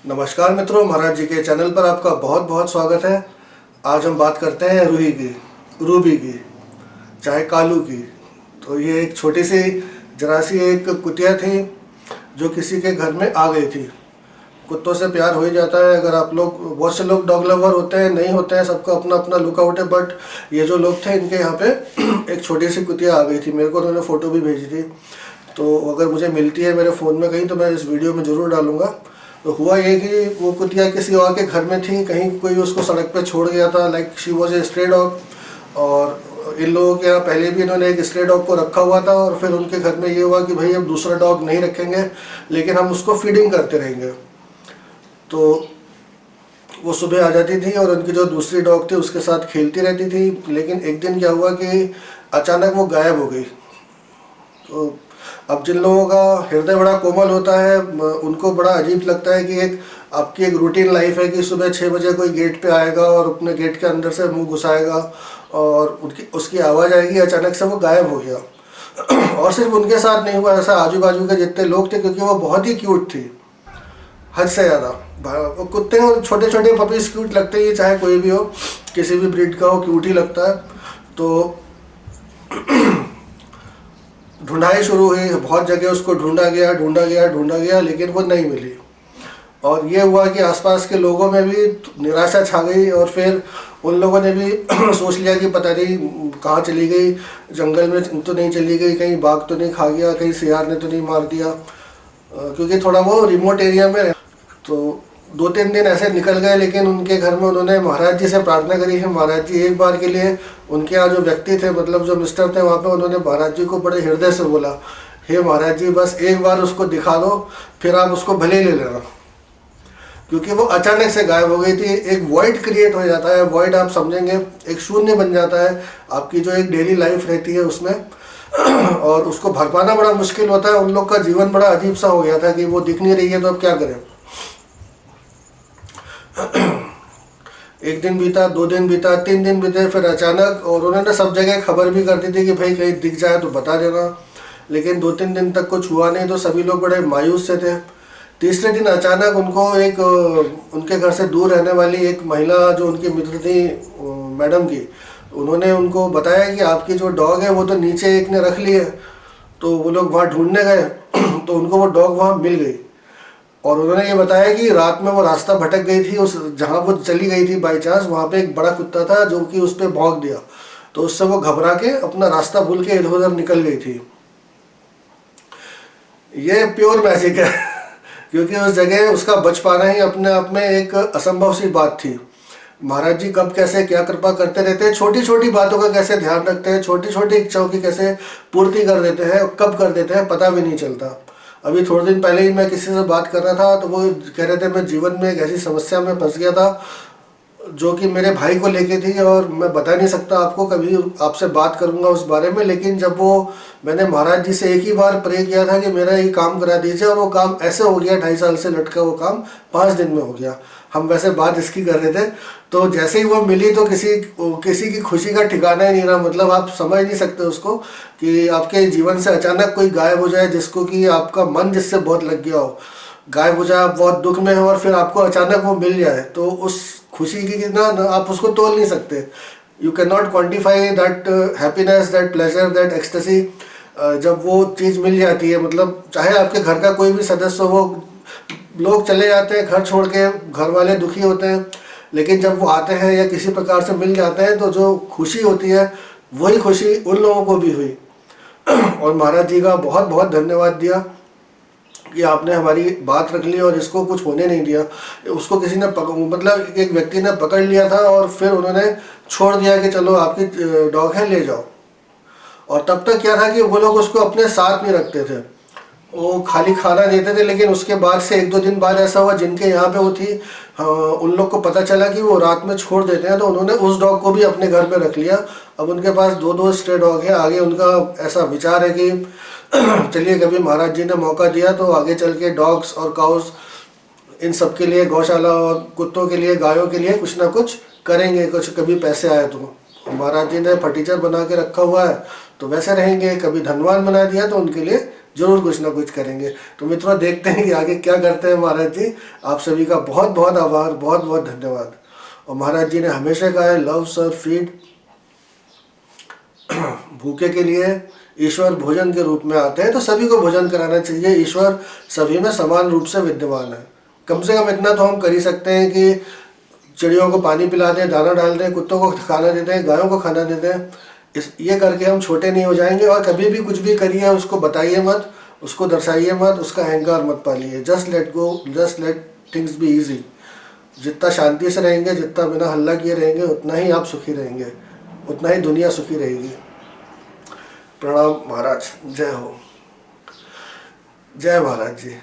नमस्कार मित्रों, महाराज जी के चैनल पर आपका बहुत बहुत स्वागत है। आज हम बात करते हैं रूही की, रूबी की, चाहे कालू की। तो ये एक छोटी सी जरा सी एक कुतिया थी जो किसी के घर में आ गई थी। कुत्तों से प्यार हो ही जाता है। अगर आप लोग, बहुत से लोग डॉग लवर होते हैं, नहीं होते हैं, सबका अपना अपना लुकआउट है। बट ये जो लोग थे, इनके यहाँ पे एक छोटी सी कुतिया आ गई थी। मेरे को उन्होंने फ़ोटो भी भेजी थी, तो अगर मुझे मिलती है मेरे फ़ोन में कहीं तो मैं इस वीडियो में ज़रूर डालूँगा। तो हुआ ये कि वो कुतिया किसी और के घर में थी, कहीं कोई उसको सड़क पे छोड़ गया था। Like she was a stray dog. और इन लोगों के यहाँ पहले भी इन्होंने एक स्ट्रे डॉग को रखा हुआ था, और फिर उनके घर में ये हुआ कि भाई अब दूसरा डॉग नहीं रखेंगे, लेकिन हम उसको फीडिंग करते रहेंगे। तो वो सुबह आ जाती थी और उनकी जो दूसरी डॉग थी उसके साथ खेलती रहती थी। लेकिन एक दिन क्या हुआ कि अचानक वो गायब हो गई। तो अब जिन लोगों का हृदय बड़ा कोमल होता है, उनको बड़ा अजीब लगता है कि एक आपकी एक रूटीन लाइफ है कि सुबह 6 बजे कोई गेट पे आएगा और अपने गेट के अंदर से मुंह घुसाएगा और उसकी आवाज़ आएगी, अचानक से वो गायब हो गया। और सिर्फ उनके साथ नहीं हुआ, ऐसा आजू बाजू के जितने लोग थे, क्योंकि वो बहुत ही क्यूट थी, हद से ज़्यादा। वो कुत्ते और छोटे छोटे पपीज क्यूट लगते ही, चाहे कोई भी हो, किसी भी ब्रीड का हो, क्यूट ही लगता है। तो ढूंढाई शुरू हुई, बहुत जगह उसको ढूंढा गया, लेकिन वो नहीं मिली। और ये हुआ कि आसपास के लोगों में भी निराशा छा गई, और फिर उन लोगों ने भी सोच लिया कि पता नहीं कहाँ चली गई, जंगल में तो नहीं चली गई, कहीं बाघ तो नहीं खा गया, कहीं सियार ने तो नहीं मार दिया, क्योंकि थोड़ा वो रिमोट एरिया में। तो 2-3 दिन ऐसे निकल गए, लेकिन उनके घर में उन्होंने महाराज जी से प्रार्थना करी है। महाराज जी एक बार के लिए, उनके यहाँ जो व्यक्ति थे, मतलब जो मिस्टर थे वहाँ पे, उन्होंने महाराज जी को बड़े हृदय से बोला, हे महाराज जी, बस एक बार उसको दिखा दो, फिर आप उसको भले ही ले लेना। क्योंकि वो अचानक से गायब हो गई थी। एक वॉइड क्रिएट हो जाता है। वॉइड आप समझेंगे, एक शून्य बन जाता है आपकी जो एक डेली लाइफ रहती है उसमें। और उसको भर पाना बड़ा मुश्किल होता है। उन लोग का जीवन बड़ा अजीब सा हो गया था कि वो दिख नहीं रही है, तो अब क्या करें। एक दिन बीता, 2 दिन बीता, 3 दिन बीते, फिर अचानक, और उन्होंने सब जगह खबर भी कर दी थी कि भाई कहीं दिख जाए तो बता देना, लेकिन 2-3 दिन तक कुछ हुआ नहीं। तो सभी लोग बड़े मायूस से थे। तीसरे दिन अचानक उनको एक उनके घर से दूर रहने वाली एक महिला, जो उनकी मित्र थी, मैडम की, उन्होंने उनको बताया कि आपकी जो डॉग है वो तो नीचे एक ने रख ली है। तो वो लोग वहाँ ढूंढने गए तो उनको वो डॉग वहाँ मिल गई। और उन्होंने ये बताया कि रात में वो रास्ता भटक गई थी, उस जहाँ वो चली गई थी बाई चांस, वहाँ पे एक बड़ा कुत्ता था जो कि उस पर भौंक दिया। तो उससे वो घबरा के अपना रास्ता भूल के इधर उधर निकल गई थी। ये प्योर मैजिक है। क्योंकि उस जगह उसका बच पाना ही अपने आप में एक असंभव सी बात थी। महाराज जी कब कैसे क्या कृपा करते रहते हैं, छोटी छोटी बातों का कैसे ध्यान रखते हैं, छोटी छोटी इच्छाओं की कैसे पूर्ति कर देते हैं, कब कर देते हैं पता भी नहीं चलता। अभी थोड़े दिन पहले ही मैं किसी से बात कर रहा था, तो वो कह रहे थे मैं जीवन में एक ऐसी समस्या में फंस गया था जो कि मेरे भाई को लेके थी, और मैं बता नहीं सकता आपको, कभी आपसे बात करूंगा उस बारे में। लेकिन जब वो, मैंने महाराज जी से एक ही बार प्रे किया था कि मेरा ये काम करा दीजिए, और वो काम ऐसे हो गया, 2.5 साल से लटका वो काम 5 दिन में हो गया। हम वैसे बात इसकी कर रहे थे, तो जैसे ही वो मिली तो किसी की खुशी का ठिकाना ही नहीं रहा। मतलब आप समझ नहीं सकते उसको, कि आपके जीवन से अचानक कोई गायब हो जाए, जिसको कि आपका मन जिससे बहुत लग गया हो, गायब हो जाए, आप बहुत दुख में हो, और फिर आपको अचानक वो मिल जाए, तो उस खुशी की ना आप उसको तोल नहीं सकते। You can not quantify that happiness, that pleasure, that ecstasy. जब वो चीज़ मिल जाती है, मतलब चाहे आपके घर का कोई भी सदस्य हो, वो लोग चले जाते हैं घर छोड़ के, घर वाले दुखी होते हैं, लेकिन जब वो आते हैं या किसी प्रकार से मिल जाते हैं, तो जो खुशी होती है वही खुशी उन लोगों को भी हुई। और महाराज जी का बहुत बहुत धन्यवाद दिया कि आपने हमारी बात रख ली और इसको कुछ होने नहीं दिया। उसको किसी ने मतलब एक व्यक्ति ने पकड़ लिया था, और फिर उन्होंने छोड़ दिया कि चलो आपकी डॉग है, ले जाओ। और तब तक क्या था कि वो लोग उसको अपने साथ नहीं रखते थे, वो खाली खाना देते थे। लेकिन उसके बाद से 1-2 दिन बाद ऐसा हुआ, जिनके यहाँ पे वो थी, उन लोग को पता चला कि वो रात में छोड़ देते हैं, तो उन्होंने उस डॉग को भी अपने घर पे रख लिया। अब उनके पास 2-2 स्ट्रे डॉग है। आगे उनका ऐसा विचार है कि चलिए, कभी महाराज जी ने मौका दिया तो आगे चल के डॉग्स और काउस, इन सब के लिए, गौशाला और कुत्तों के लिए, गायों के लिए कुछ ना कुछ करेंगे, कुछ कभी पैसे आए तो। महाराज जी ने फर्नीचर बना के रखा हुआ है, तो वैसे रहेंगे। कभी धनवान बना दिया तो उनके लिए जरूर कुछ ना कुछ करेंगे। तो मित्रों देखते हैं कि आगे क्या करते हैं महाराज जी। आप सभी का बहुत बहुत आभार, बहुत बहुत धन्यवाद। और महाराज जी ने हमेशा कहा है लव सर्व फीड, भूखे के लिए ईश्वर भोजन के रूप में आते हैं, तो सभी को भोजन कराना चाहिए। ईश्वर सभी में समान रूप से विद्यमान है। कम से कम इतना तो हम कर ही सकते हैं कि चिड़ियों को पानी पिला दें, दाना डाल दें, कुत्तों को खाना दे दें, गायों को खाना दे दें। ये करके हम छोटे नहीं हो जाएंगे। और कभी भी कुछ भी करिए उसको बताइए मत, उसको दर्शाइए मत, उसका अहंकार मत पालिए। Just let go, just let things be easy. जितना शांति से रहेंगे, जितना बिना हल्ला किए रहेंगे, उतना ही आप सुखी रहेंगे, उतना ही दुनिया सुखी रहेगी। प्रणाम महाराज, जय हो, जय महाराज जी।